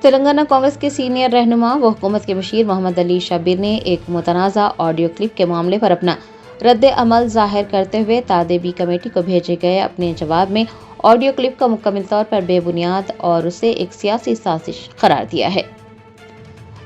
تلنگانہ کانگریس کے سینئر رہنما و حکومت کے مشیر محمد علی شبیر نے ایک متنازع آڈیو کلپ کے معاملے پر اپنا رد عمل ظاہر کرتے ہوئے تادیبی کمیٹی کو بھیجے گئے اپنے جواب میں آڈیو کلپ کو مکمل طور پر بے بنیاد اور اسے ایک سیاسی سازش قرار دیا ہے۔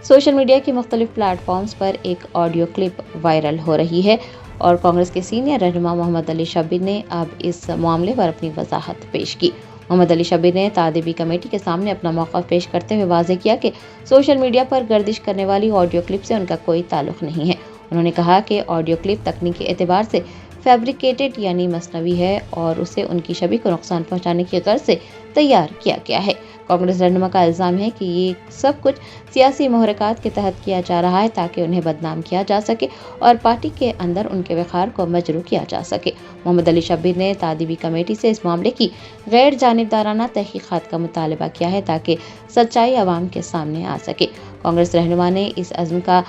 سوشل میڈیا کی مختلف پلیٹ فارمز پر ایک آڈیو کلپ وائرل ہو رہی ہے اور کانگریس کے سینئر رہنما محمد علی شبیر نے اب اس معاملے پر اپنی وضاحت پیش کی۔ محمد علی شبیر نے تادیبی کمیٹی کے سامنے اپنا موقف پیش کرتے ہوئے واضح کیا کہ سوشل میڈیا پر گردش کرنے والی آڈیو کلپ سے ان کا کوئی تعلق نہیں ہے۔ انہوں نے کہا کہ آڈیو کلپ تکنیکی اعتبار سے فیبریکیٹڈ یعنی مصنوعی ہے اور اسے ان کی چھوی کو نقصان پہنچانے کی غرض سے تیار کیا گیا ہے۔ کانگریس رہنما کا الزام ہے کہ یہ سب کچھ سیاسی محرکات کے تحت کیا جا رہا ہے تاکہ انہیں بدنام کیا جا سکے اور پارٹی کے اندر ان کے وقار کو مجروح کیا جا سکے۔ محمد علی شبیر نے تادیبی کمیٹی سے اس معاملے کی غیر جانبدارانہ تحقیقات کا مطالبہ کیا ہے تاکہ سچائی عوام کے سامنے آ سکے۔ کانگریس رہنما نے اس عزم کا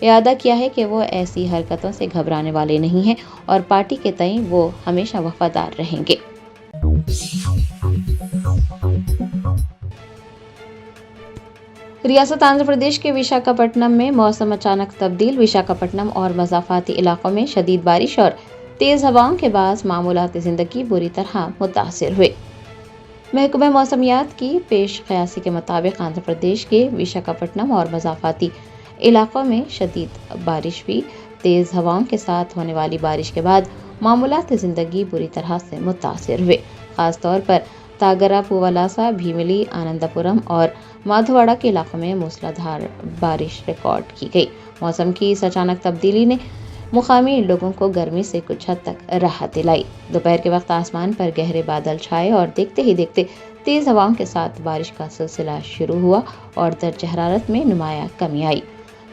اعادہ کیا ہے کہ وہ ایسی حرکتوں سے گھبرانے والے نہیں ہیں اور پارٹی کے تئیں وہ ہمیشہ وفادار رہیں گے۔ ریاست آندھرا پردیش کے وشاکھاپٹنم میں موسم اچانک تبدیل۔ وشاکھاپٹنم اور مضافاتی علاقوں میں شدید بارش اور تیز ہواؤں کے باعث معمولات زندگی بری طرح متاثر ہوئے۔ محکمہ موسمیات کی پیش قیاسی کے مطابق آندھرا پردیش کے وشاکھاپٹنم اور مضافاتی علاقوں میں شدید بارش ہوئی۔ تیز ہواؤں کے ساتھ ہونے والی بارش کے بعد معمولات زندگی بری طرح سے متاثر ہوئے۔ خاص طور پر تاگرا، پوالاسا، بھیملی، آنندپورم اور مادھواڑا کے علاقوں میں موسلادھار بارش ریکارڈ کی گئی۔ موسم کی اس اچانک تبدیلی نے مقامی لوگوں کو گرمی سے کچھ حد تک راحت دلائی۔ دوپہر کے وقت آسمان پر گہرے بادل چھائے اور دیکھتے ہی دیکھتے تیز ہواؤں کے ساتھ بارش کا سلسلہ شروع ہوا اور درجہ حرارت میں نمایاں کمی آئی۔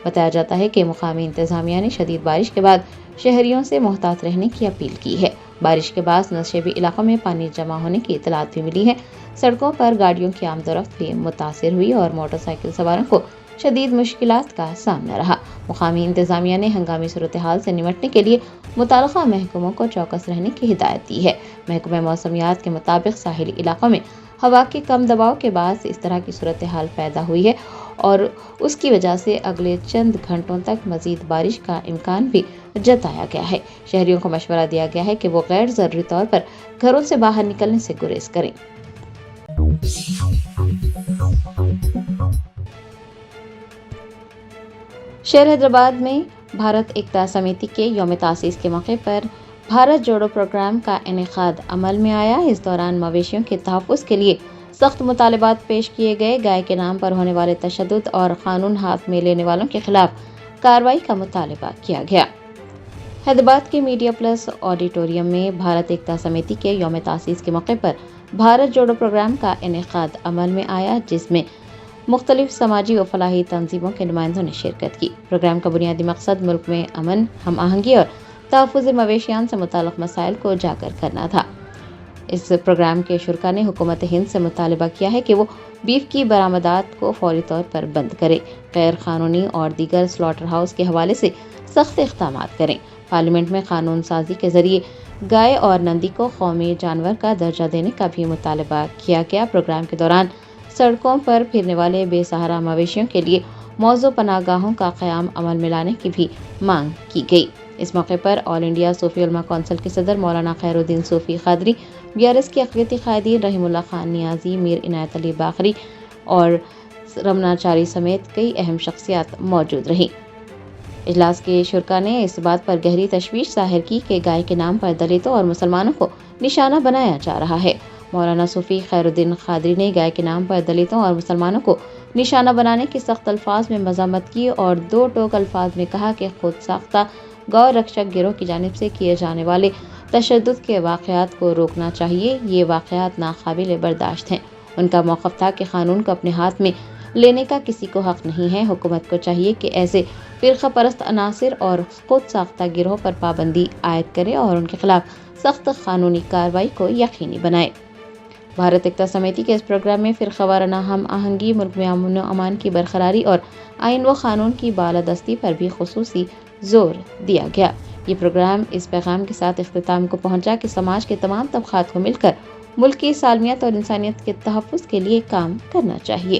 بتایا جاتا ہے کہ مقامی انتظامیہ نے شدید بارش کے بعد شہریوں سے محتاط رہنے کی اپیل کی ہے۔ بارش کے باعث نشیبی علاقوں میں پانی جمع ہونے کی اطلاعات بھی ملی ہے۔ سڑکوں پر گاڑیوں کی آمد و رفت بھی متاثر ہوئی اور موٹر سائیکل سواروں کو شدید مشکلات کا سامنا رہا۔ مقامی انتظامیہ نے ہنگامی صورتحال سے نمٹنے کے لیے متعلقہ محکموں کو چوکس رہنے کی ہدایت دی ہے۔ محکمہ موسمیات کے مطابق ساحلی علاقوں میں ہوا کے کم دباؤ کے باعث اس طرح کی صورتحال پیدا ہوئی ہے اور اس کی وجہ سے اگلے چند گھنٹوں تک مزید بارش کا امکان بھی جتایا گیا ہے۔ شہریوں کو مشورہ دیا گیا ہے کہ وہ غیر ضروری طور پر گھروں سے باہر نکلنے سے گریز کریں۔ شہر حیدرآباد میں بھارت ایکتا سمیتی کے یوم تاسیس کے موقع پر بھارت جوڑو پروگرام کا انعقاد عمل میں آیا۔ اس دوران مویشیوں کے تحفظ کے لیے سخت مطالبات پیش کیے گئے۔ گائے کے نام پر ہونے والے تشدد اور قانون ہاتھ میں لینے والوں کے خلاف کارروائی کا مطالبہ کیا گیا۔ حیدرآباد کے میڈیا پلس آڈیٹوریم میں بھارت ایکتا سمیتی کے یوم تاسیس کے موقع پر بھارت جوڑو پروگرام کا انعقاد عمل میں آیا، جس میں مختلف سماجی و فلاحی تنظیموں کے نمائندوں نے شرکت کی۔ پروگرام کا بنیادی مقصد ملک میں امن، ہم آہنگی اور تحفظ مویشیان سے متعلق مسائل کو اجاگر کرنا تھا۔ اس پروگرام کے شرکاء نے حکومت ہند سے مطالبہ کیا ہے کہ وہ بیف کی برآمدات کو فوری طور پر بند کرے، غیر قانونی اور دیگر سلاٹر ہاؤس کے حوالے سے سخت اقدامات کریں۔ پارلیمنٹ میں قانون سازی کے ذریعے گائے اور نندی کو قومی جانور کا درجہ دینے کا بھی مطالبہ کیا گیا۔ پروگرام کے دوران سڑکوں پر پھرنے والے بے سہارا مویشیوں کے لیے موزوں پناہ گاہوں کا قیام عمل میں لانے کی بھی مانگ کی گئی۔ اس موقع پر آل انڈیا صوفی علماء کونسل کے صدر مولانا خیر الدین صوفی قادری، BRS کے اقلیتی قائدین رحیم اللہ خان نیازی، میر عنایت علی باقری اور رمناچاری سمیت کئی اہم شخصیات موجود رہیں۔ اجلاس کے شرکاء نے اس بات پر گہری تشویش ظاہر کی کہ گائے کے نام پر دلتوں اور مسلمانوں کو نشانہ بنایا جا رہا ہے۔ مولانا صوفی خیر الدین قادری نے گائے کے نام پر دلتوں اور مسلمانوں کو نشانہ بنانے کی سخت الفاظ میں مذمت کی اور دو ٹوک الفاظ میں کہا کہ خود ساختہ گو رکشک گروہ کی جانب سے کیے جانے والے تشدد کے واقعات کو روکنا چاہیے۔ یہ واقعات ناقابل برداشت ہیں۔ ان کا موقف تھا کہ قانون کو اپنے ہاتھ میں لینے کا کسی کو حق نہیں ہے۔ حکومت کو چاہیے کہ ایسے فرقہ پرست عناصر اور خود ساختہ گروہوں پر پابندی عائد کرے اور ان کے خلاف سخت قانونی کارروائی کو یقینی بنائے۔ بھارت ایکتا سمیتی کے اس پروگرام میں فرقہ وارانہ ہم آہنگی، ملک میں امن و امان کی برقراری اور آئین و قانون کی بالادستی پر بھی خصوصی زور دیا گیا۔ یہ پروگرام اس پیغام کے ساتھ اختتام کو پہنچا کہ سماج کے تمام طبقات کو مل کر ملک کی سالمیت اور انسانیت کے تحفظ کے لیے کام کرنا چاہیے۔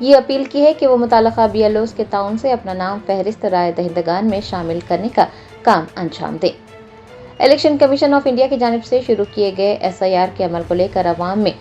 یہ اپیل کی ہے کہ وہ متعلقہ BLOs کے تعاون سے اپنا نام فہرست رائے دہندگان میں شامل کرنے کا کام انجام دیں۔ الیکشن کمیشن آف انڈیا کی جانب سے شروع کیے گئے SIR کے عمل کو لے کر عوام میں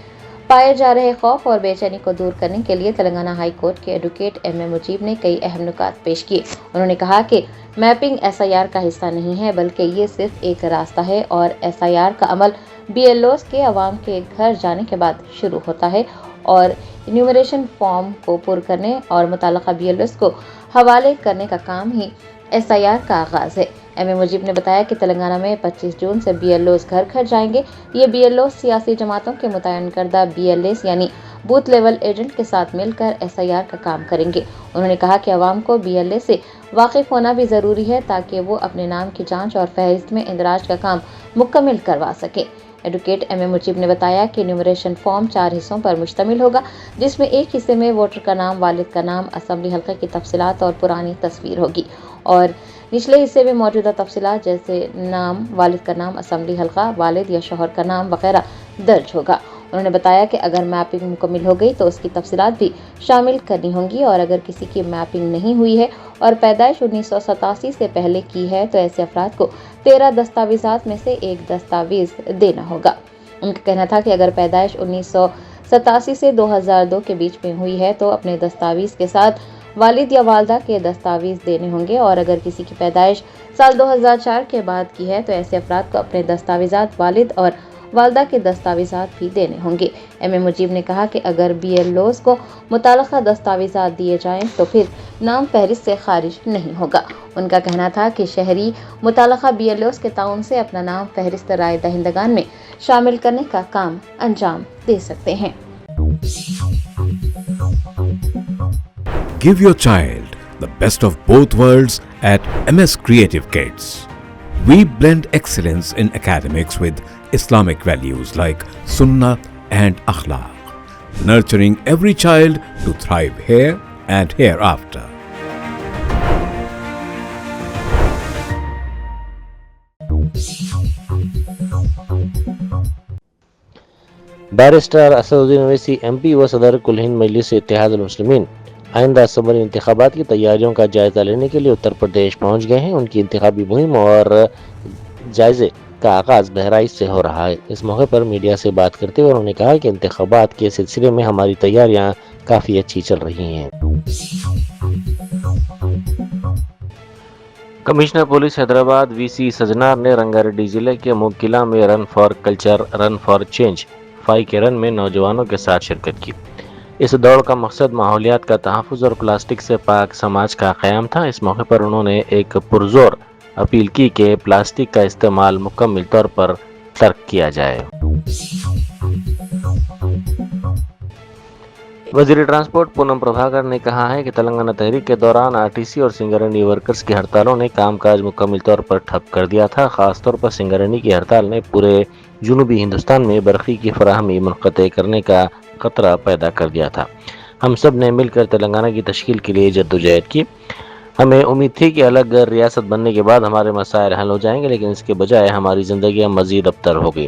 پائے جا رہے خوف اور بے چینی کو دور کرنے کے لیے تلنگانہ ہائی کورٹ کے ایڈوکیٹ MM مجیب نے کئی اہم نکات پیش کیے۔ انہوں نے کہا کہ میپنگ SIR کا حصہ نہیں ہے بلکہ یہ صرف ایک راستہ ہے اور SIR کا عمل BLOs کے عوام کے گھر جانے کے بعد شروع ہوتا ہے اور انیومریشن فارم کو پر کرنے اور متعلقہ BLOs کو حوالے کرنے کا کام ہی SIR کا آغاز ہے۔ MM مجیب نے بتایا کہ تلنگانہ میں 25 جون سے BLOs گھر گھر جائیں گے۔ یہ BLOs سیاسی جماعتوں کے متعین کردہ BLAs یعنی بوتھ لیول ایجنٹ کے ساتھ مل کر SIR کا کام کریں گے۔ انہوں نے کہا کہ عوام کو BLA سے واقف ہونا بھی ضروری ہے تاکہ وہ اپنے نام کی جانچ اور فہرست میں اندراج کا کام مکمل کروا سکے۔ ایڈوکیٹ MM مجیب نے بتایا کہ انیومریشن فارم 4 حصوں پر مشتمل ہوگا، جس میں ایک حصے میں ووٹر کا نام، والد کا نام، اسمبلی حلقے کی تفصیلات اور پرانی تصویر ہوگی اور نچلے حصے میں موجودہ تفصیلات جیسے نام، والد کا نام، اسمبلی حلقہ، والد یا شوہر کا نام وغیرہ درج ہوگا۔ انہوں نے بتایا کہ اگر میپنگ مکمل ہو گئی تو اس کی تفصیلات بھی شامل کرنی ہوں گی اور اگر کسی کی میپنگ نہیں ہوئی ہے اور پیدائش 1987 سے پہلے کی ہے تو ایسے افراد کو 13 دستاویزات میں سے ایک دستاویز دینا ہوگا۔ ان کا کہنا تھا کہ اگر پیدائش 1987 سے 2002 کے بیچ میں ہوئی ہے تو اپنے دستاویز کے ساتھ والد یا والدہ کے دستاویز دینے ہوں گے اور اگر کسی کی پیدائش سال 2004 کے بعد کی ہے تو ایسے افراد کو اپنے دستاویزات والد اور والدہ کے دستاویزات بھی دینے ہوں گے۔ MM مجیب نے کہا کہ اگر BLOs کو متعلقہ دستاویزات دیے جائیں تو پھر نام فہرست سے خارج نہیں ہوگا۔ ان کا کہنا تھا کہ شہری متعلقہ BLOs کے تعاون سے اپنا نام فہرست رائے دہندگان میں شامل کرنے کا کام انجام دے سکتے ہیں۔ Give your child the best of both worlds at MS Creative Kids. We blend excellence in academics with Islamic values like Sunnah and Akhlaq, nurturing every child to thrive here and hereafter. Barrister Asaduddin Owaisi MP و صدر کل ہند مجلس اتحاد المسلمین آئندہ assembly انتخابات کی تیاریوں کا جائزہ لینے کے لیے اتر پردیش پہنچ گئے ہیں۔ ان کی انتخابی مہم اور جائزے کا آغاز بہرائچ سے ہو رہا ہے۔ اس موقع پر میڈیا سے بات کرتے ہوئے انہوں نے کہا کہ انتخابات کے سلسلے میں ہماری تیاریاں کافی اچھی چل رہی ہیں۔ کمشنر پولیس حیدرآباد VC سجنار نے رنگا ریڈی ضلع کے موکیلا میں run for culture run for change 5 کے رن میں نوجوانوں کے ساتھ شرکت کی۔ اس دوڑ کا مقصد ماحولیات کا تحفظ اور پلاسٹک سے پاک سماج کا قیام تھا۔ اس موقع پر انہوں نے ایک پرزور اپیل کی کہ پلاسٹک کا استعمال مکمل طور پر ترک کیا جائے۔ وزیر ٹرانسپورٹ پونم پربھاکر نے کہا ہے کہ تلنگانہ تحریک کے دوران RTC اور سنگرانی ورکرز کی ہڑتالوں نے کام کاج مکمل طور پر ٹھپ کر دیا تھا۔ خاص طور پر سنگرانی کی ہڑتال نے پورے جنوبی ہندوستان میں برقی کی فراہمی منقطع کرنے کا خطرہ پیدا کر دیا تھا۔ ہم سب نے مل کر تلنگانہ کی تشکیل کے لیے جدوجہد کی۔ ہمیں امید تھی کہ الگ ریاست بننے کے بعد ہمارے مسائل حل ہو جائیں گے، لیکن اس کے بجائے ہماری زندگیاں مزید ابتر ہو گئی،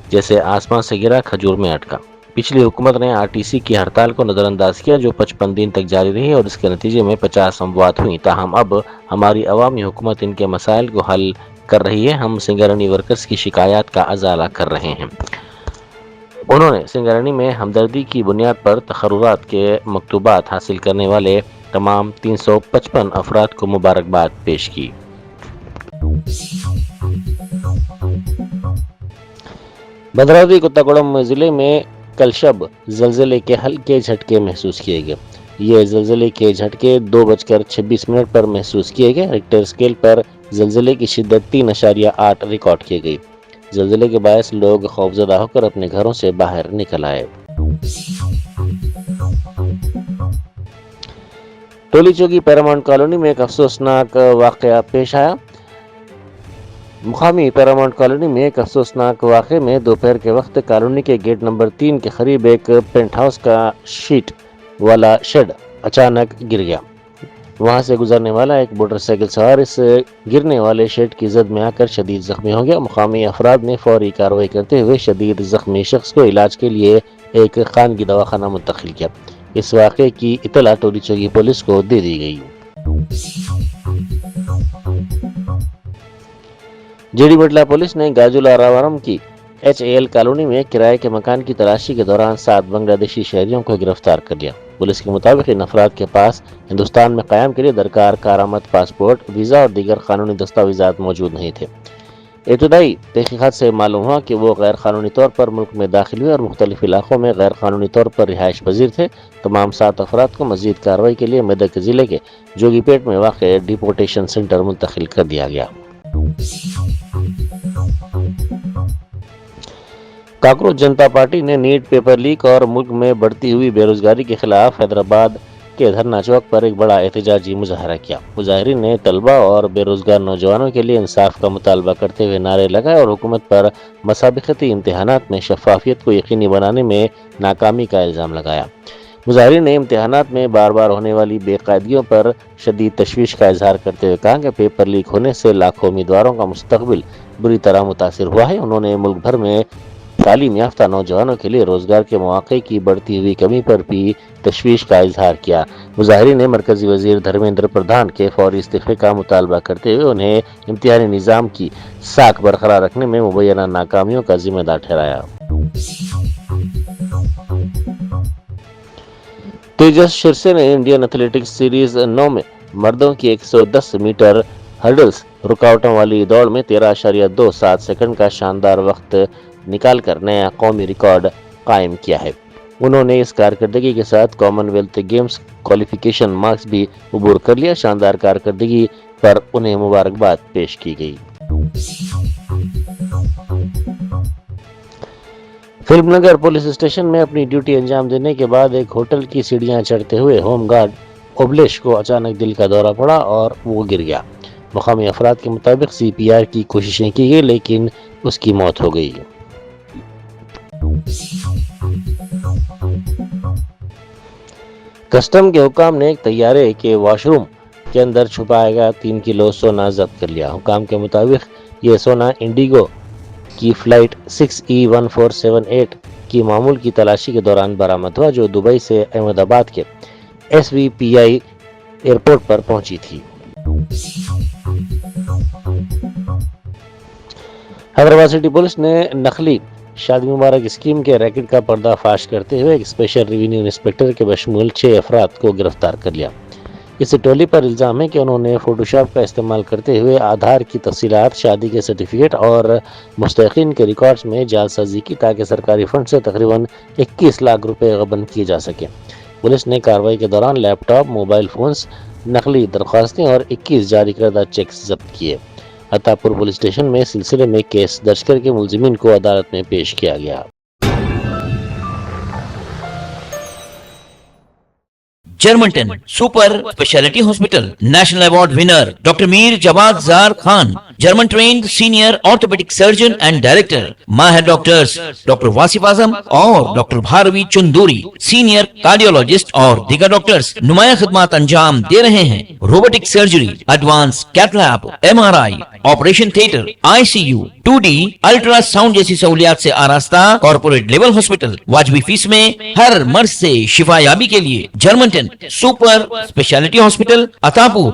جیسے آسمان سے گرا کھجور میں اٹکا۔ پچھلی حکومت نے RTC کی ہڑتال کو نظر انداز کیا جو 55 دن تک جاری رہی اور اس کے نتیجے میں 50 اموات ہوئیں۔ تاہم اب ہماری عوامی حکومت ان کے مسائل کو حل کر رہی ہے۔ ہم سنگرانی ورکرز کی شکایات کا ازالہ کر رہے ہیں۔ انہوں نے سنگرانی میں ہمدردی کی بنیاد پر تقررات کے مکتوبات حاصل کرنے والے تمام 355 افراد کو مبارکباد پیش کی۔ بھدراوتی کوتاگوڑم ضلع میں کل شب زلزلے کے ہلکے جھٹکے محسوس کیے گئے۔ یہ زلزلے کے جھٹکے 2:26 پر محسوس کیے گئے۔ ریکٹر اسکیل پر زلزلے کی شدت 3.8 ریکارڈ کی گئی۔ زلزلے کے باعث لوگ خوفزدہ ہو کر اپنے گھروں سے باہر نکل آئے۔ ٹولی چوکی پیراماؤنٹ کالونی میں ایک افسوسناک واقعہ پیش آیا۔ مقامی پیراماؤنٹ کالونی میں ایک افسوسناک واقعے میں دوپہر کے وقت کالونی کے گیٹ نمبر 3 کے قریب ایک پینٹ ہاؤس کا شیٹ والا شیڈ اچانک گر گیا۔ وہاں سے گزرنے والا ایک موٹر سائیکل سوار اس گرنے والے شیڈ کی زد میں آ کر شدید زخمی ہو گیا۔ مقامی افراد نے فوری کارروائی کرتے ہوئے شدید زخمی شخص کو علاج کے لیے ایک خانگی دواخانہ منتقل کیا۔ اس واقعے کی اطلاع ٹولی چوکی پولیس کو دے دی گئی۔ جی ڈی بٹلہ پولیس نے گاجولا راورم کی HAL کالونی میں کرائے کے مکان کی تلاشی کے دوران 7 بنگلہ دیشی شہریوں کو گرفتار کر لیا۔ پولیس کے مطابق ان افراد کے پاس ہندوستان میں قیام کے لیے درکار کارآمد پاسپورٹ، ویزا اور دیگر قانونی دستاویزات موجود نہیں تھے۔ ابتدائی تحقیقات سے معلوم ہوا کہ وہ غیر قانونی طور پر ملک میں داخل ہوئے اور مختلف علاقوں میں غیر قانونی طور پر رہائش پذیر تھے۔ تمام 7 افراد کو مزید کارروائی کے لیے میدک ضلع کے جوگی پیٹ میں واقع ڈیپورٹیشن سینٹر منتقل کر دیا گیا۔ کاکروچ جنتا پارٹی نے نیٹ پیپر لیک اور ملک میں بڑھتی ہوئی بے روزگاری کے خلاف حیدرآباد کے دھرنا چوک پر ایک بڑا احتجاجی مظاہرہ کیا۔ مظاہرین نے طلبہ اور بے روزگار نوجوانوں کے لیے انصاف کا مطالبہ کرتے ہوئے نعرے لگائے اور حکومت پر مسابقتی امتحانات میں شفافیت کو یقینی بنانے میں ناکامی کا الزام لگایا۔ مظاہرین نے امتحانات میں بار بار ہونے والی بے قاعدگیوں پر شدید تشویش کا اظہار کرتے ہوئے کہا کہ پیپر لیک ہونے سے لاکھوں امیدواروں کا مستقبل بری طرح متاثر ہوا ہے۔ انہوں نے ملک بھر میں تعلیم یافتہ نوجوانوں کے لیے روزگار کے مواقع کی بڑھتی ہوئی کمی پر بھی تشویش کا اظہار کیا۔ مظاہرین نے مرکزی وزیر دھرمیندر پردھان کے فوری استعفے کا مطالبہ کرتے ہوئے انہیں امتحانی نظام کی ساکھ برقرار رکھنے میں مبینہ ناکامیوں کا ذمہ دار ٹھہرایا۔ تیجس شرسے نے انڈین ایتھلیٹکس سیریز 9 میں مردوں کی 110 میٹر ہرڈلز رکاوٹوں والی دوڑ میں 13.27 سیکنڈ کا شاندار وقت نکال کر نیا قومی ریکارڈ قائم کیا ہے۔ انہوں نے اس کارکردگی کے ساتھ common wealth games qualification marks بھی عبور کر لیا۔ شاندار کارکردگی پر انہیں مبارکباد پیش کی گئی۔ فلم نگر پولیس اسٹیشن میں اپنی ڈیوٹی انجام دینے کے بعد ایک ہوٹل کی سیڑھیاں چڑھتے ہوئے ہوم گارڈ اوبلیش کو اچانک دل کا دورہ پڑا اور وہ گر گیا۔ مقامی افراد کے مطابق CPR کی کوششیں کی گئی لیکن اس کی موت ہو گئی۔ کسٹم کے حکام نے ایک طیارے کے واش روم کے اندر چھپایا گیا 3 کلو سونا ضبط کر لیا۔ حکام کے مطابق یہ سونا انڈیگو کی فلائٹ 6E1478 کی معمول کی تلاشی کے دوران برآمد ہوا جو دبئی سے احمد آباد کے SVPI ایئرپورٹ پر پہنچی تھی۔ حیدرآباد سٹی پولیس نے نخلی شادی مبارک اسکیم کے ریکٹ کا پردہ فاش کرتے ہوئے ایک اسپیشل ریونیو انسپکٹر کے بشمول 6 افراد کو گرفتار کر لیا۔ اس ٹولی پر الزام ہے کہ انہوں نے فوٹوشاپ کا استعمال کرتے ہوئے آدھار کی تفصیلات، شادی کے سرٹیفکیٹ اور مستحقین کے ریکارڈز میں جعلسازی کی تاکہ سرکاری فنڈ سے تقریباً 21 لاکھ روپے غبن کیے جا سکیں۔ پولیس نے کارروائی کے دوران لیپ ٹاپ، موبائل فونز، نقلی درخواستیں اور 21 جاری کردہ چیکس ضبط کیے۔ عطا پور پولیس اسٹیشن میں سلسلے میں کیس درج کر کے ملزمین کو عدالت میں پیش کیا گیا۔ جرمنٹن super specialty hospital national award winner doctor Mir Jawad Zar Khan, German trained senior orthopedic surgeon and director, ماہر ڈاکٹرز ڈاکٹر واصف اعظم اور doctor Bharavi Chanduri, senior cardiologist اور دیگر ڈاکٹرز نمایاں خدمات انجام دے رہے ہیں۔ Robotic surgery, advance cath lab, MRI، operation theatre, ICU، 2D ultrasound جیسی سہولیات سے آراستہ کارپوریٹ لیول ہاسپٹل، واجبی فیس میں ہر مرض سے شفا یابی کے لیے جرمنٹن سپر اسپیشلٹی ہاسپٹل، عطا پور